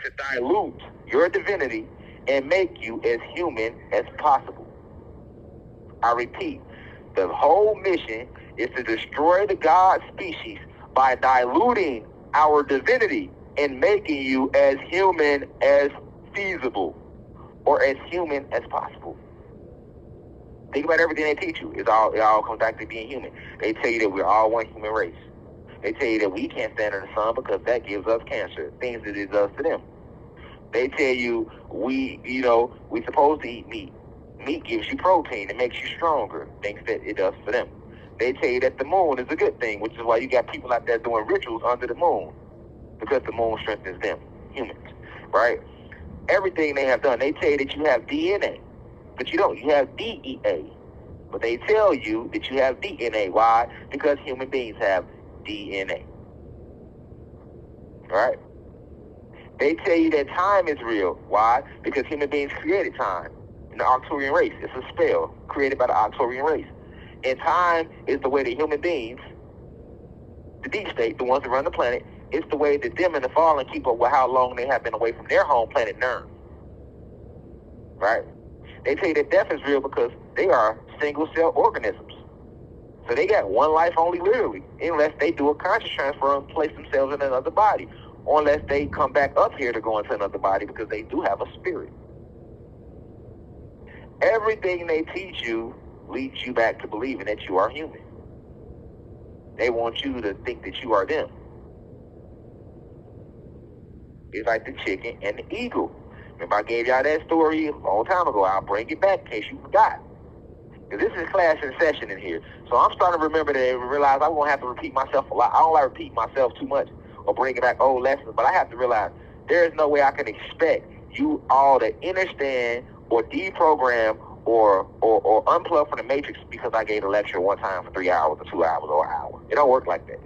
to dilute your divinity and make you as human as possible. I repeat, the whole mission is to destroy the God species by diluting our divinity and making you as human as feasible or as human as possible. Think about everything they teach you. It all comes back to being human. They tell you that we're all one human race. They tell you that we can't stand in the sun because that gives us cancer, things that it does to them. They tell you we're supposed to eat meat. Meat gives you protein. It makes you stronger, things that it does for them. They tell you that the moon is a good thing, which is why you got people out there doing rituals under the moon, because the moon strengthens them, humans, right? Everything they have done, they tell you that you have DNA, but you don't. You have DEA. But they tell you that you have DNA. Why? Because human beings have DNA. Right? They tell you that time is real. Why? Because human beings created time in the Arcturian race. It's a spell created by the Arcturian race. And time is the way that human beings, the deep state, the ones that run the planet, it's the way that them and the fallen keep up with how long they have been away from their home planet, Nern. Right? They tell you that death is real because they are single-cell organisms. So they got one life only, literally, unless they do a conscious transfer and place themselves in another body, or unless they come back up here to go into another body, because they do have a spirit. Everything they teach you leads you back to believing that you are human. They want you to think that you are them. It's like the chicken and the eagle. Remember I gave y'all that story a long time ago. I'll bring it back in case you forgot. Because this is class in session in here. So I'm starting to remember that and realize I'm going to have to repeat myself a lot. I don't like repeating myself too much or bringing back old lessons, but I have to realize there is no way I can expect you all to understand or deprogram or unplug from the matrix because I gave a lecture one time for 3 hours or 2 hours or an hour. It don't work like that.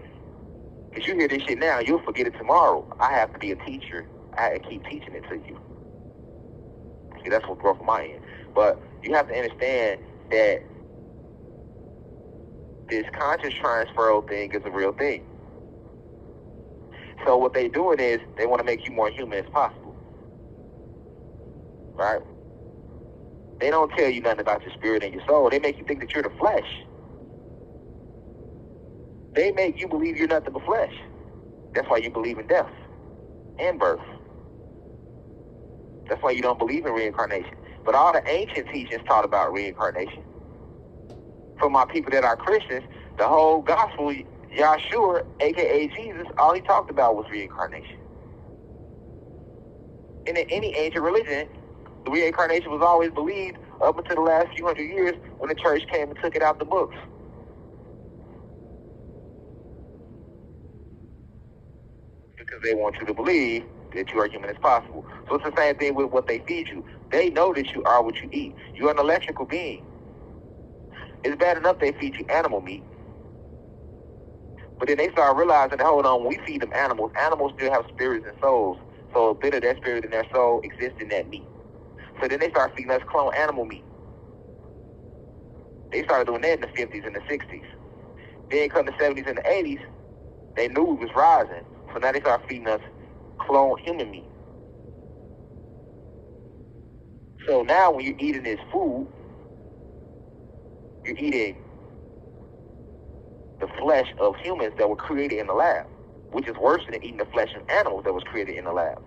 Because you hear this shit now, you'll forget it tomorrow. I have to be a teacher. I have to keep teaching it to you. See, that's what's growth on my end. But you have to understand that this conscious transfer thing is a real thing. So what they're doing is they want to make you more human as possible. Right? They don't tell you nothing about your spirit and your soul. They make you think that you're the flesh. They make you believe you're nothing but flesh. That's why you believe in death and birth. That's why you don't believe in reincarnation. But all the ancient teachings taught about reincarnation. For my people that are Christians, the whole gospel, Yahshua, a.k.a. Jesus, all he talked about was reincarnation. And in any ancient religion, the reincarnation was always believed up until the last few hundred years when the church came and took it out the books. Because they want you to believe that you are human as possible. So it's the same thing with what they feed you. They know that you are what you eat. You're an electrical being. It's bad enough they feed you animal meat. But then they start realizing that, hold on, when we feed them animals, animals still have spirits and souls. So a bit of their spirit and their soul exists in that meat. So then they start feeding us clone animal meat. They started doing that in the 50s and the 60s. Then come the 70s and the 80s, they knew it was rising. So now they start feeding us clone human meat. So now when you're eating this food, you're eating the flesh of humans that were created in the lab, which is worse than eating the flesh of animals that was created in the lab.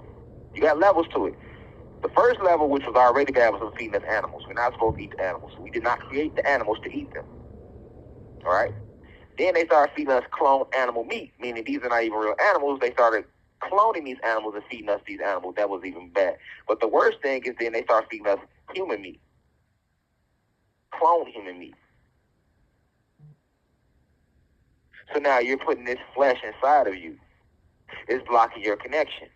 You got levels to it. The first level, which was already bad, was feeding us animals. We're not supposed to eat the animals. We did not create the animals to eat them. All right? Then they started feeding us cloned animal meat, meaning these are not even real animals. They started cloning these animals and feeding us these animals. That was even bad. But the worst thing is then they start feeding us human meat. Cloned human meat. So now you're putting this flesh inside of you. It's blocking your connection.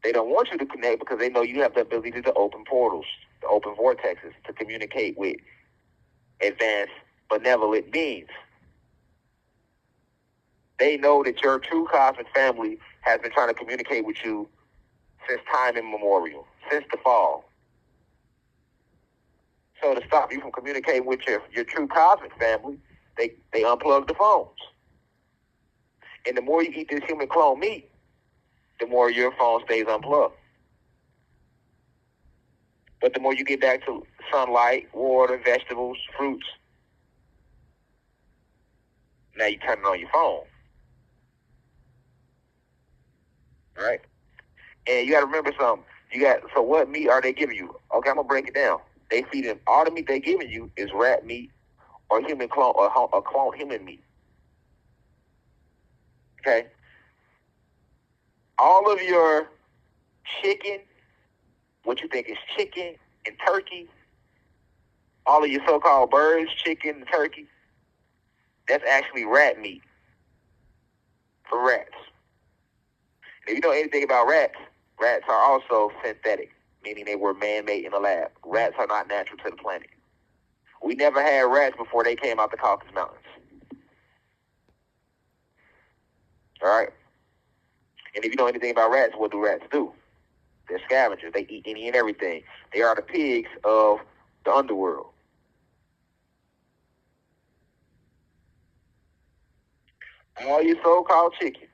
They don't want you to connect because they know you have the ability to open portals, to open vortexes, to communicate with advanced, benevolent beings. They know that your true cosmic family has been trying to communicate with you since time immemorial, since the fall. So to stop you from communicating with your true cosmic family, they unplug the phones. And the more you eat this human clone meat, the more your phone stays unplugged. But the more you get back to sunlight, water, vegetables, fruits, now you turn it on your phone. Right? And you got to remember something. So what meat are they giving you? Okay, I'm going to break it down. They feeding, all the meat they giving you is rat meat or human clone, or cloned human meat. Okay? All of your chicken, what you think is chicken and turkey, all of your so-called birds, chicken and turkey, that's actually rat meat for rats. And if you know anything about rats, rats are also synthetic, meaning they were man-made in a lab. Rats are not natural to the planet. We never had rats before they came out the Caucasus Mountains. All right? And if you know anything about rats, what do rats do? They're scavengers. They eat any and everything. They are the pigs of the underworld. All your so-called chicken,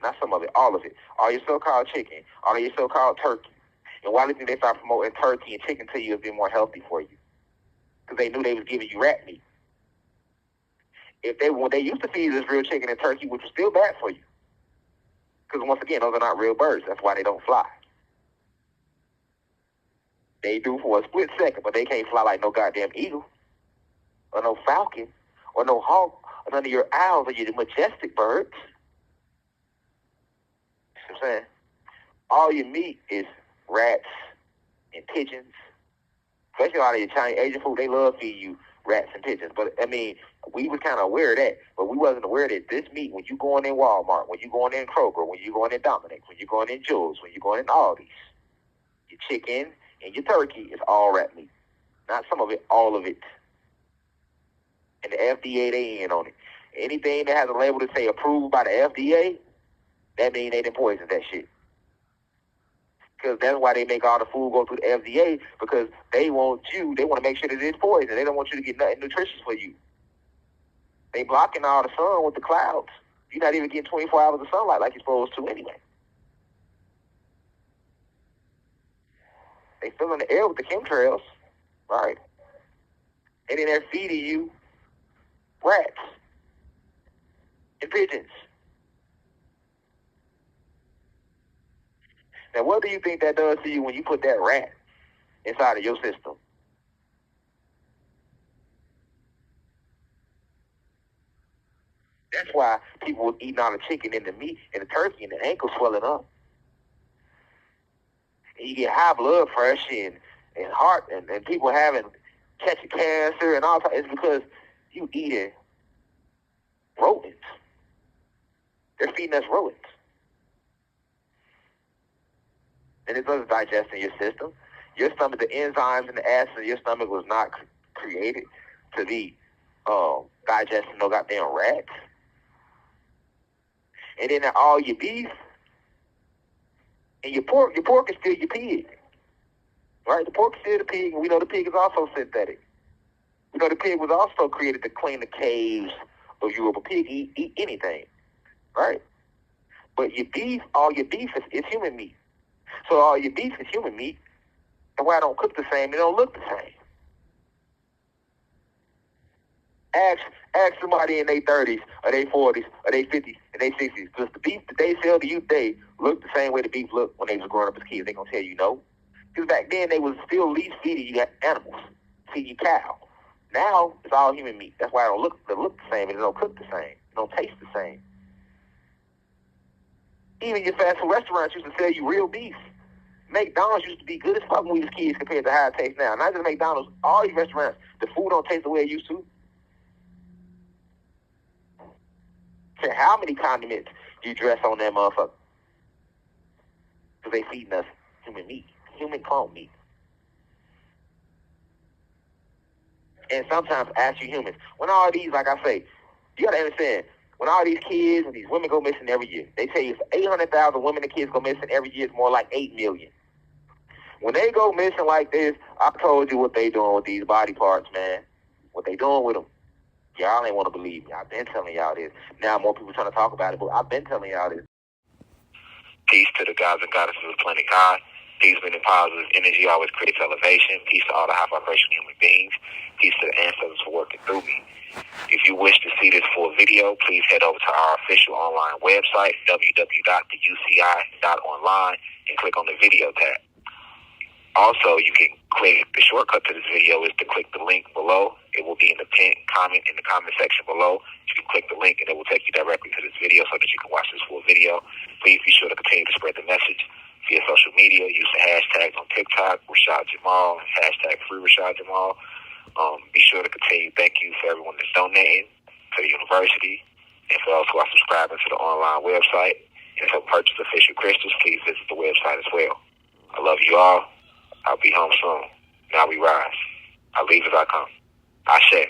not some of it, all of it, all your so-called chicken, all of your so-called turkey. And why do you think they start promoting turkey and chicken to you as being more healthy for you? Because they knew they was giving you rat meat. When they used to feed us real chicken and turkey, which was still bad for you. Because once again, those are not real birds. That's why they don't fly. They do for a split second, but they can't fly like no goddamn eagle, or no falcon, or no hawk, or none of your owls or your majestic birds. You know what I'm saying? All your meat is rats and pigeons. Especially a lot of your Chinese Asian food, they love feeding you rats and pigeons. But, I mean, we was kind of aware of that, but we wasn't aware that this meat, when you going in Walmart, when you going in Kroger, when you going in Dominick's, when you going in Jules, when you going in Aldi's, your chicken and your turkey is all rat meat. Not some of it, all of it. And the FDA, they in on it. Anything that has a label to say approved by the FDA, that means they done poisoned that shit. Because that's why they make all the food go through the FDA, because they want to make sure that it's poison. They don't want you to get nothing nutritious for you. They blocking all the sun with the clouds. You're not even getting 24 hours of sunlight like you're supposed to anyway. They filling the air with the chemtrails, right? And then they're feeding you rats and pigeons. Now, what do you think that does to you when you put that rat inside of your system? That's why people was eating all the chicken and the meat and the turkey and the ankles swelling up. And you get high blood pressure and heart and people catching cancer and all that. It's because you eating rodents. They're feeding us rodents. And it doesn't digest in your system. Your stomach, the enzymes and the acids in your stomach was not created to be digesting no goddamn rats. And then all your beef and your pork is still your pig. Right? The pork is still the pig, and we know the pig is also synthetic. We know the pig was also created to clean the caves of Europe. A pig eat anything. Right? But all your beef is human meat. So all your beef is human meat, and why it don't cook the same, it don't look the same. Ask somebody in their 30s, or their 40s, or their 50s, and their 60s. Does the beef that they sell to you today look the same way the beef looked when they was growing up as kids? They gonna tell you no. Because back then they was still at least feeding you animals, feeding you cow. Now it's all human meat. That's why it don't look the same, and it don't cook the same. It don't taste the same. Even your fast food restaurants used to sell you real beef. McDonald's used to be good as fuck when we was kids compared to how it tastes now. Not just McDonald's, all these restaurants, the food don't taste the way it used to. Care how many condiments you dress on that motherfucker. Because they feeding us human meat, human clone meat. And sometimes ask you humans, when all these, like I say, you gotta understand, when all these kids and these women go missing every year, they tell you 800,000 women and kids go missing every year, it's more like 8 million. When they go missing like this, I told you what they doing with these body parts, man. What they doing with them. Y'all ain't want to believe me. I've been telling y'all this. Now more people trying to talk about it, but I've been telling y'all this. Peace to the gods and goddesses of the planet God. Peace, meaning positive energy always creates elevation. Peace to all the high vibration human beings. Peace to the ancestors for working through me. If you wish to see this full video, please head over to our official online website, www.theuci.online, and click on the video tab. Also, you can click, the shortcut to this video is to click the link below. It will be in the pinned comment in the comment section below. You can click the link and it will take you directly to this video so that you can watch this full video. Please be sure to continue to spread the message via social media. Use the hashtags on TikTok, Rashad Jamal, hashtag free Rashad Jamal. Be sure to continue. Thank you for everyone that's donating to the university and for those who are subscribing to the online website. And to purchase official crystals, please visit the website as well. I love you all. I'll be home soon. Now we rise. I leave as I come. Ashe.